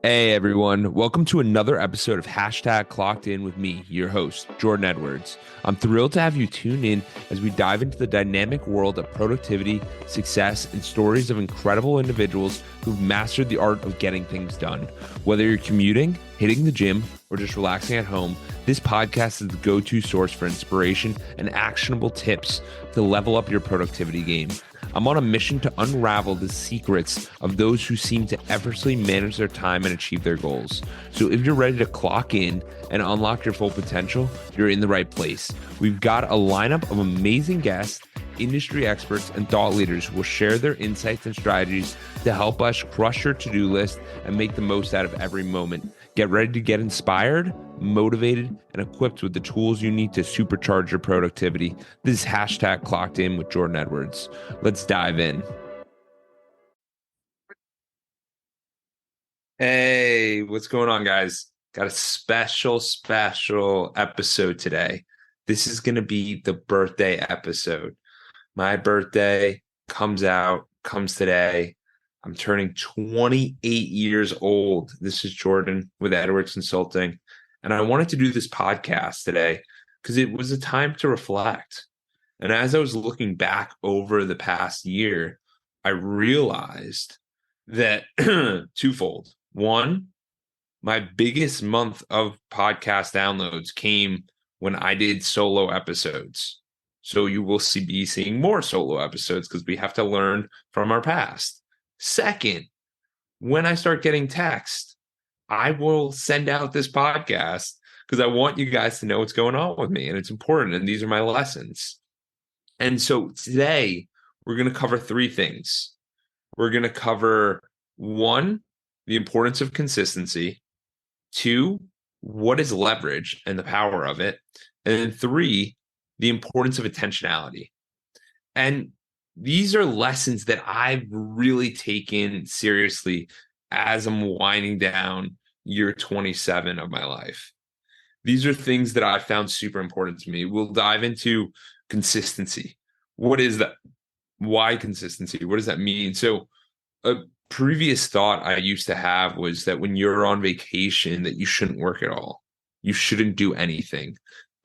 Hey everyone, welcome to another episode of Clockedin with me, your host, Jordan Edwards. I'm thrilled to have you tune in as we dive into the dynamic world of productivity, success, and stories of incredible individuals who've mastered the art of getting things done. Whether you're commuting, hitting the gym, or just relaxing at home, this podcast is the go-to source for inspiration and actionable tips to level up your productivity game. I'm on a mission to unravel the secrets of those who seem to effortlessly manage their time and achieve their goals. So if you're ready to clock in and unlock your full potential, you're in the right place. We've got a lineup of amazing guests, industry experts, and thought leaders who will share their insights and strategies to help us crush your to-do list and make the most out of every moment. Get ready to get inspired, motivated, and equipped with the tools you need to supercharge your productivity. This is Clockedin with Jordan Edwards. Let's dive in. Hey, what's going on, guys? Got a special episode today. This is going to be the birthday episode. My birthday comes today. I'm turning 28 years old. This is Jordan with Edwards Consulting. And I wanted to do this podcast today because it was a time to reflect. And as I was looking back over the past year, I realized that twofold. One, my biggest month of podcast downloads came when I did solo episodes. So you will be seeing more solo episodes because we have to learn from our past. Second, when I start getting text, I will send out this podcast because I want you guys to know what's going on with me. And it's important. And these are my lessons. And so today we're going to cover three things. We're going to cover one, the importance of consistency. Two, what is leverage and the power of it? And then three, the importance of intentionality. And these are lessons that I've really taken seriously as I'm winding down year 27 of my life. These are things that I found super important to me. We'll dive into consistency. What is that? Why consistency? What does that mean? So a previous thought I used to have was that when you're on vacation, that you shouldn't work at all. You shouldn't do anything.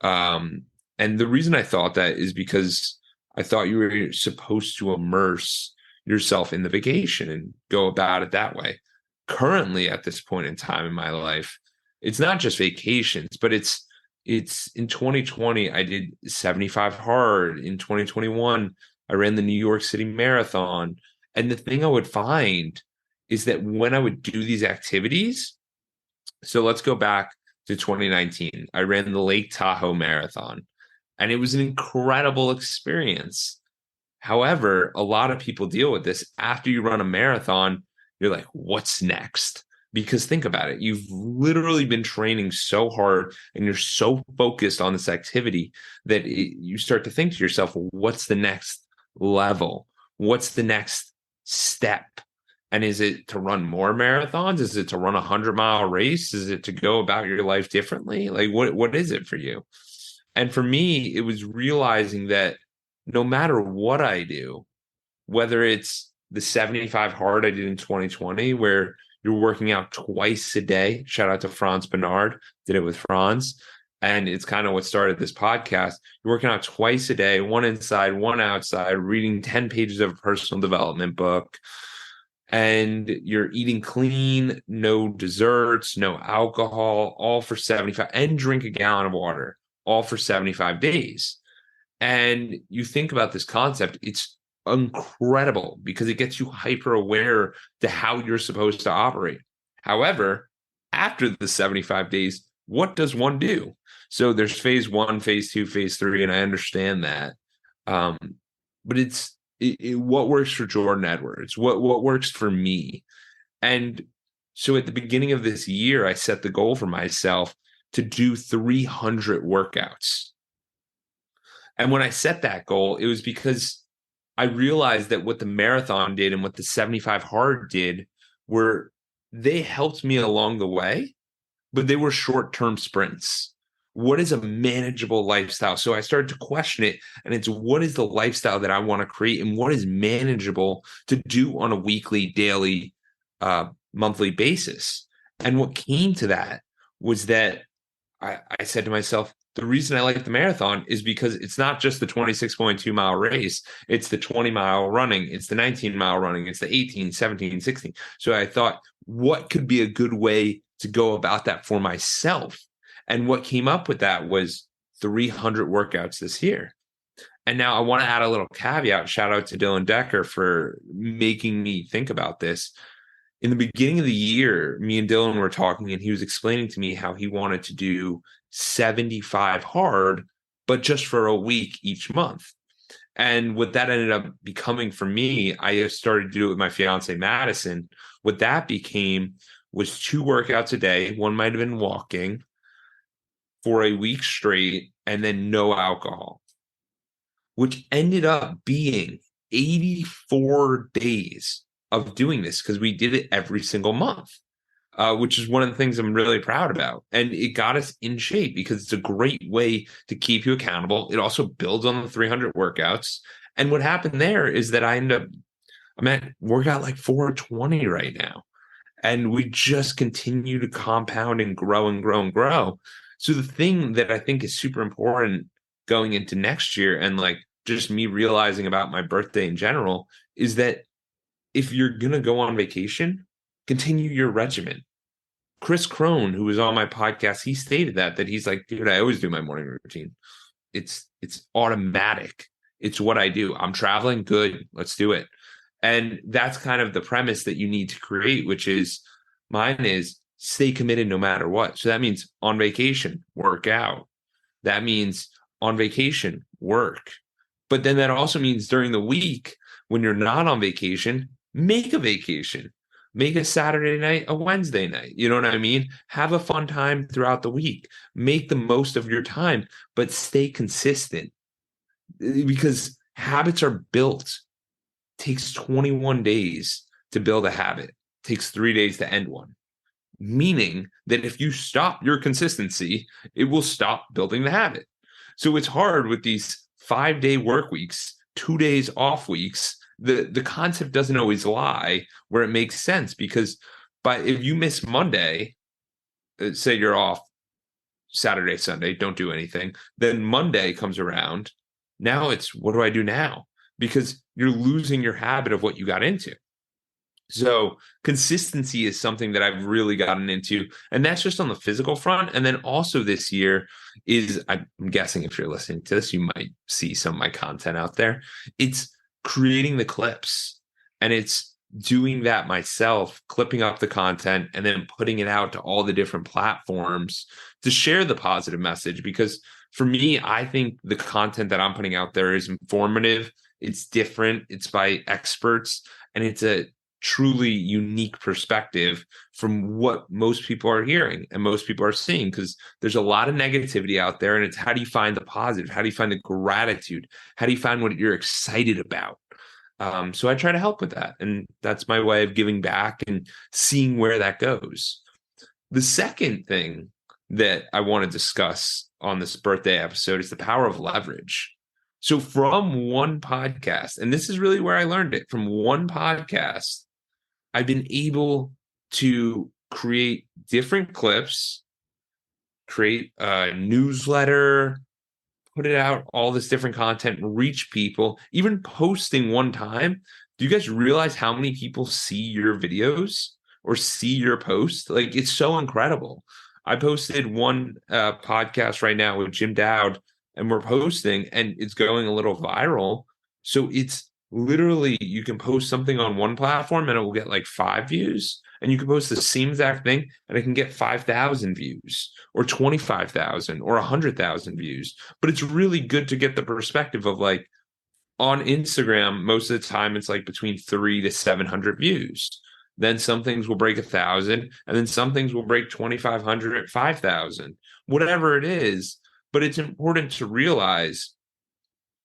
And the reason I thought that is because I thought you were supposed to immerse yourself in the vacation and go about it that way. Currently, at this point in time in my life, it's not just vacations, but it's in 2020, I did 75 hard. In 2021, I ran the New York City Marathon. And the thing I would find is that when I would do these activities, so let's go back to 2019. I ran the Lake Tahoe Marathon, and it was an incredible experience. However, a lot of people deal with this. After you run a marathon, you're like, what's next? Because think about it. You've literally been training so hard and you're so focused on this activity that you start to think to yourself, well, what's the next level? What's the next step? And is it to run more marathons? Is it to run a 100-mile race? Is it to go about your life differently? Like, what is it for you? And for me, it was realizing that no matter what I do, whether it's the 75 hard I did in 2020, where you're working out twice a day. Shout out to Franz Bernard, did it with Franz. And it's kind of what started this podcast. You're working out twice a day, one inside, one outside, reading 10 pages of a personal development book. And you're eating clean, no desserts, no alcohol, all for 75, and drink a gallon of water, all for 75 days. And you think about this concept, it's incredible because it gets you hyper aware to how you're supposed to operate. However, after the 75 days, what does one do? So there's phase one, phase two, phase three, and I understand that. But it's what works for Jordan Edwards, what works for me. And so at the beginning of this year, I set the goal for myself to do 300 workouts. And when I set that goal, it was because I realized that what the marathon did and what the 75 hard did were they helped me along the way, but they were short-term sprints. What is a manageable lifestyle? So I started to question it, and it's what is the lifestyle that I want to create and what is manageable to do on a weekly, daily, monthly basis? And what came to that was that I said to myself, the reason I like the marathon is because it's not just the 26.2 mile race. It's the 20 mile running. It's the 19 mile running. It's the 18, 17, 16. So I thought, what could be a good way to go about that for myself? And what came up with that was 300 workouts this year. And now I want to add a little caveat. Shout out to Dylan Decker for making me think about this. In the beginning of the year, me and Dylan were talking, and he was explaining to me how he wanted to do 75 hard, but just for a week each month. And what that ended up becoming for me, I started to do it with my fiance, Madison. What that became was 2 workouts a day. One might have been walking for a week straight, and then no alcohol, which ended up being 84 days of doing this because we did it every single month, which is one of the things I'm really proud about. And it got us in shape because it's a great way to keep you accountable. It also builds on the 300 workouts. And what happened there is that I'm at workout like 420 right now. And we just continue to compound and grow and grow and grow. So the thing that I think is super important going into next year, and like just me realizing about my birthday in general, is that if you're going to go on vacation, continue your regimen. Chris Crone, who was on my podcast, he stated that he's like, dude, I always do my morning routine. It's automatic. It's what I do. I'm traveling. Good. Let's do it. And that's kind of the premise that you need to create, which is mine is stay committed no matter what. So that means on vacation, work out. That means on vacation, work. But then that also means during the week, when you're not on vacation, make a vacation. Make a Saturday night a Wednesday night. You know what I mean? Have a fun time throughout the week. Make the most of your time, but stay consistent because habits are built. Takes 21 days to build a habit. Takes 3 days to end one. Meaning that if you stop your consistency, it will stop building the habit. So it's hard with these 5-day work weeks, 2 days off weeks. The concept doesn't always lie where it makes sense because if you miss Monday, say you're off Saturday, Sunday, don't do anything. Then Monday comes around. Now it's what do I do now? Because you're losing your habit of what you got into. So consistency is something that I've really gotten into, and that's just on the physical front. And then also this year I'm guessing if you're listening to this, you might see some of my content out there. It's creating the clips, and it's doing that myself, clipping up the content and then putting it out to all the different platforms to share the positive message. Because for me, I think the content that I'm putting out there is informative. It's different. It's by experts, and it's a truly unique perspective from what most people are hearing and most people are seeing, because there's a lot of negativity out there, and it's how do you find the positive? How do you find the gratitude? How do you find what you're excited about? So I try to help with that, and that's my way of giving back and seeing where that goes. The second thing that I want to discuss on this birthday episode is the power of leverage. So from one podcast, and this is really where I learned it, from one podcast, I've been able to create different clips, create a newsletter, put it out, all this different content, reach people, even posting one time. Do you guys realize how many people see your videos or see your post? Like, it's so incredible. I posted one podcast right now with Jim Dowd, and we're posting, and it's going a little viral. So it's literally, you can post something on one platform and it will get like 5 views. And you can post the same exact thing and it can get 5,000 views or 25,000 or 100,000 views. But it's really good to get the perspective of, like, on Instagram, most of the time it's like between 300 to 700 views. Then some things will break 1,000, and then some things will break 2,500, 5,000, whatever it is. But it's important to realize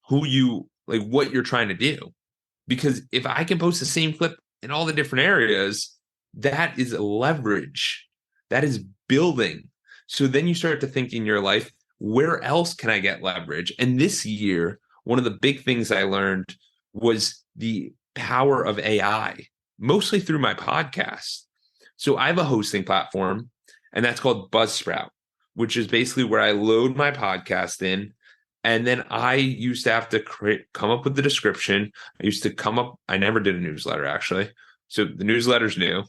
what you're trying to do. Because if I can post the same clip in all the different areas, that is leverage. That is building. So then you start to think in your life, where else can I get leverage? And this year, one of the big things I learned was the power of AI, mostly through my podcast. So I have a hosting platform, and that's called Buzzsprout, which is basically where I load my podcast in. And then I used to have to come up with the description. I never did a newsletter, actually. So the newsletter's new.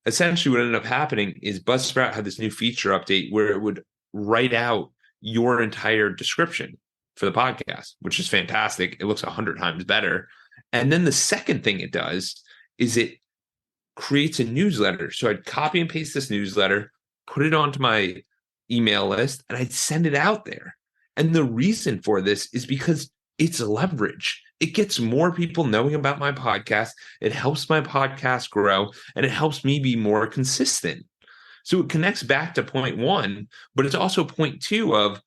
Essentially, what ended up happening is Buzzsprout had this new feature update where it would write out your entire description for the podcast, which is fantastic. It looks 100 times better. And then the second thing it does is it creates a newsletter. So I'd copy and paste this newsletter, put it onto my email list, and I'd send it out there. And the reason for this is because it's leverage. It gets more people knowing about my podcast. It helps my podcast grow, and it helps me be more consistent. So it connects back to point one, but it's also point two of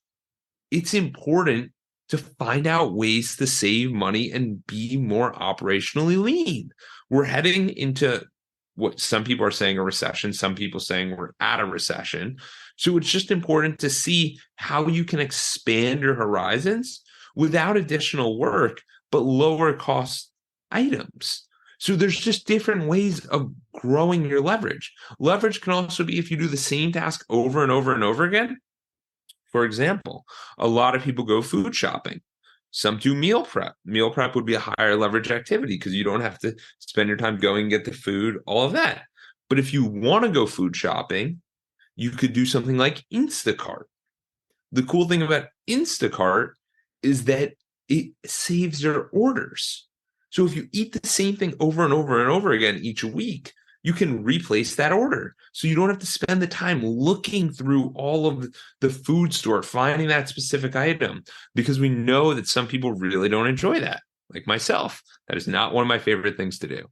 it's important to find out ways to save money and be more operationally lean. We're heading into what some people are saying a recession, some people saying we're at a recession. So it's just important to see how you can expand your horizons without additional work, but lower cost items. So there's just different ways of growing your leverage. Leverage can also be if you do the same task over and over and over again. For example, a lot of people go food shopping. Some do meal prep. Meal prep would be a higher leverage activity because you don't have to spend your time going and get the food, all of that. But if you want to go food shopping, you could do something like Instacart. The cool thing about Instacart is that it saves your orders. So if you eat the same thing over and over and over again each week, you can replace that order. So you don't have to spend the time looking through all of the food store, finding that specific item, because we know that some people really don't enjoy that, like myself. That is not one of my favorite things to do.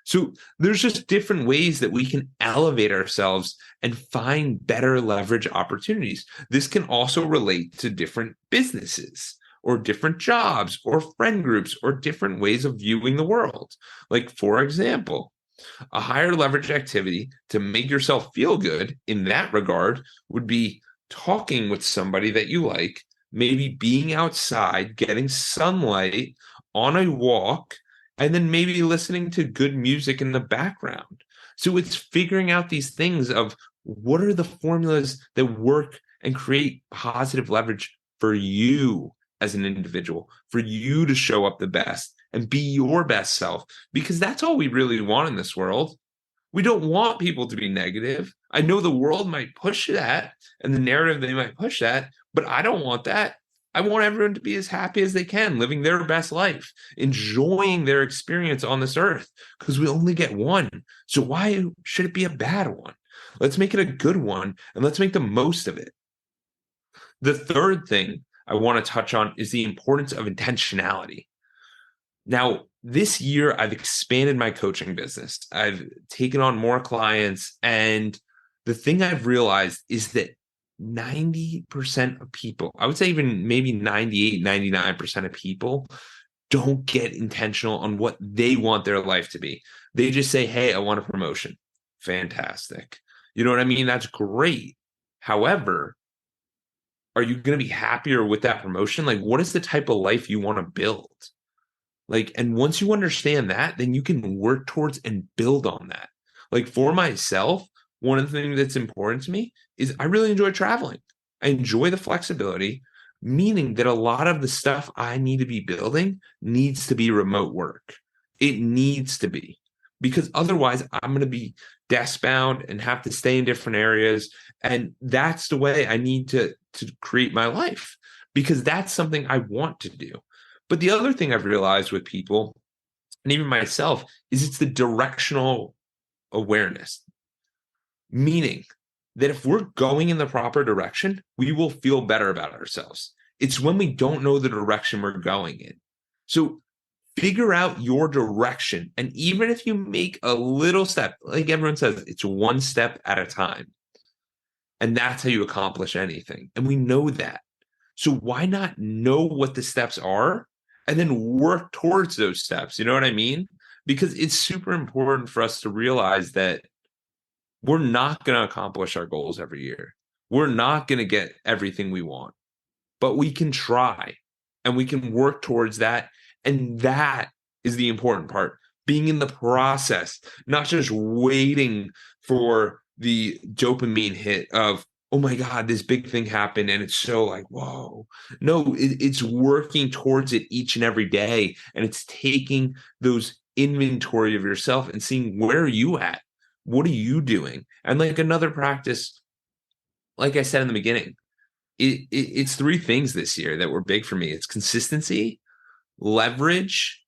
So there's just different ways that we can elevate ourselves and find better leverage opportunities. This can also relate to different businesses or different jobs or friend groups or different ways of viewing the world. Like, for example, a higher leverage activity to make yourself feel good in that regard would be talking with somebody that you like, maybe being outside, getting sunlight on a walk, and then maybe listening to good music in the background. So it's figuring out these things of what are the formulas that work and create positive leverage for you as an individual, for you to show up the best and be your best self, because that's all we really want in this world. We don't want people to be negative. I know the world might push that and the narrative they might push that, but I don't want that. I want everyone to be as happy as they can, living their best life, enjoying their experience on this earth, because we only get one. So why should it be a bad one? Let's make it a good one, and let's make the most of it. The third thing I want to touch on is the importance of intentionality. Now, this year, I've expanded my coaching business. I've taken on more clients. And the thing I've realized is that 90% of people, I would say even maybe 98, 99% of people don't get intentional on what they want their life to be. They just say, hey, I want a promotion. Fantastic. You know what I mean? That's great. However, are you going to be happier with that promotion? Like, what is the type of life you want to build? Like, and once you understand that, then you can work towards and build on that. Like, for myself, one of the things that's important to me is I really enjoy traveling. I enjoy the flexibility, meaning that a lot of the stuff I need to be building needs to be remote work. It needs to be, because otherwise I'm going to be desk bound and have to stay in different areas. And that's the way I need to create my life, because that's something I want to do. But the other thing I've realized with people, and even myself, is it's the directional awareness. Meaning that if we're going in the proper direction, we will feel better about ourselves. It's when we don't know the direction we're going in. So figure out your direction. And even if you make a little step, like everyone says, it's one step at a time. And that's how you accomplish anything. And we know that. So why not know what the steps are and then work towards those steps? You know what I mean? Because it's super important for us to realize that we're not going to accomplish our goals every year. We're not going to get everything we want, but we can try and we can work towards that. And that is the important part. being in the process, not just waiting for the dopamine hit of, oh my God, this big thing happened. And it's so like, whoa. No, it's working towards it each and every day. And it's taking those inventory of yourself and seeing, where are you at? What are you doing? And like another practice, like I said in the beginning, it's three things this year that were big for me. It's consistency, leverage,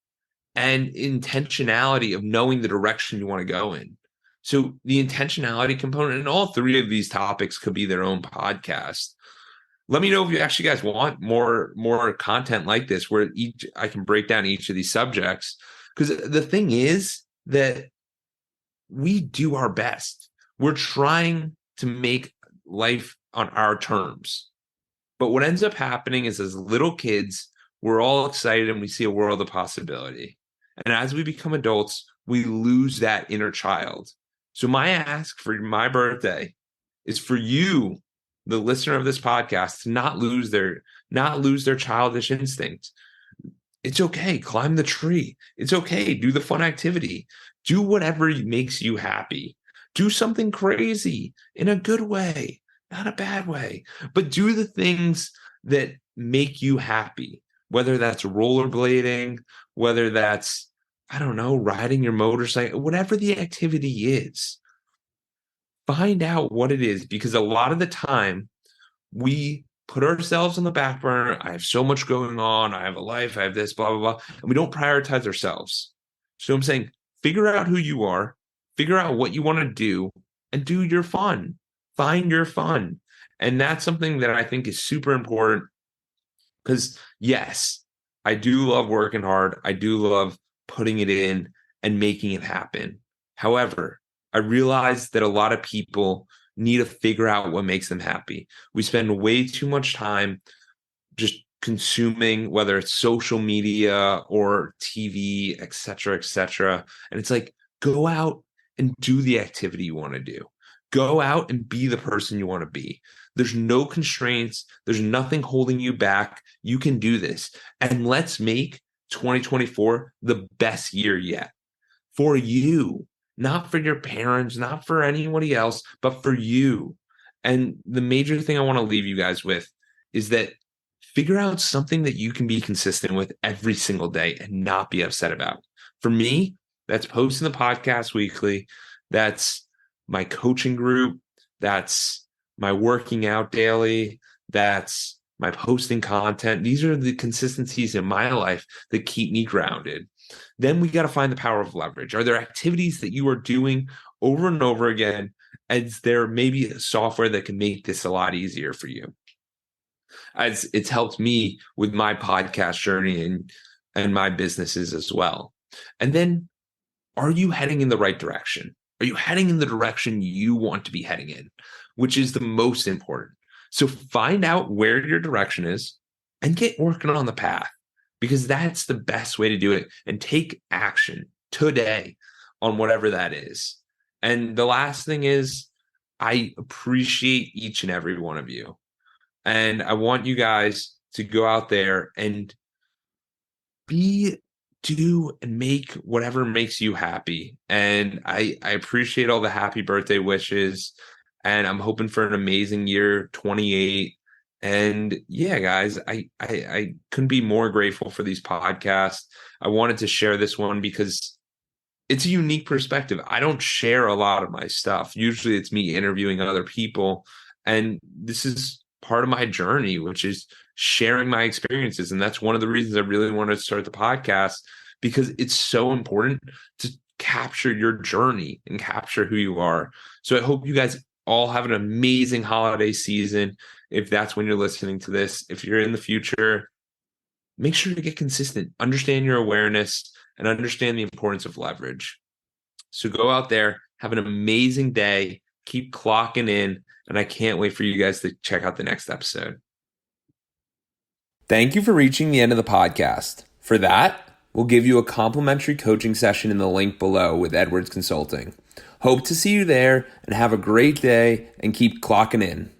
and intentionality of knowing the direction you want to go in. So the intentionality component, and all three of these topics could be their own podcast. Let me know if you actually guys want more content like this, where I can break down each of these subjects. Because the thing is that we do our best. We're trying to make life on our terms. But what ends up happening is, as little kids, we're all excited and we see a world of possibility. And as we become adults, we lose that inner child. So my ask for my birthday is for you, the listener of this podcast, to not lose their childish instinct. It's okay. Climb the tree. It's okay. Do the fun activity. Do whatever makes you happy. Do something crazy in a good way, not a bad way, but do the things that make you happy, whether that's rollerblading, whether that's, I don't know, riding your motorcycle, whatever the activity is. Find out what it is, because a lot of the time we put ourselves on the back burner. I have so much going on. I have a life. I have this, blah, blah, blah. And we don't prioritize ourselves. So I'm saying, figure out who you are, figure out what you want to do, and do your fun. Find your fun. And that's something that I think is super important, because yes, I do love working hard. I do love putting it in and making it happen. However, I realize that a lot of people need to figure out what makes them happy. We spend way too much time just consuming, whether it's social media or TV, et cetera, et cetera. And it's like, go out and do the activity you want to do. Go out and be the person you want to be. There's no constraints. There's nothing holding you back. You can do this. And let's make 2024 the best year yet for you, not for your parents, not for anybody else, but for you. And the major thing I want to leave you guys with is that figure out something that you can be consistent with every single day and not be upset about. For me, that's posting the podcast weekly. That's my coaching group. That's my working out daily. That's my posting content. These are the consistencies in my life that keep me grounded. Then we got to find the power of leverage. Are there activities that you are doing over and over again? Is there maybe a software that can make this a lot easier for you? As it's helped me with my podcast journey and my businesses as well. And then, are you heading in the right direction? Are you heading in the direction you want to be heading in, which is the most important? So find out where your direction is and get working on the path, because that's the best way to do it, and take action today on whatever that is. And the last thing is, I appreciate each and every one of you. And I want you guys to go out there and do and make whatever makes you happy. And I appreciate all the happy birthday wishes. And I'm hoping for an amazing year 28. And yeah, guys, I couldn't be more grateful for these podcasts. I wanted to share this one because it's a unique perspective. I don't share a lot of my stuff. Usually it's me interviewing other people. And this is part of my journey, which is sharing my experiences. And that's one of the reasons I really wanted to start the podcast, because it's so important to capture your journey and capture who you are. So I hope you guys all have an amazing holiday season. If that's when you're listening to this, if you're in the future, make sure to get consistent, understand your awareness, and understand the importance of leverage. So go out there, have an amazing day, keep clocking in, and I can't wait for you guys to check out the next episode. Thank you for reaching the end of the podcast. For that, we'll give you a complimentary coaching session in the link below with Edwards Consulting. Hope to see you there, and have a great day and keep clocking in.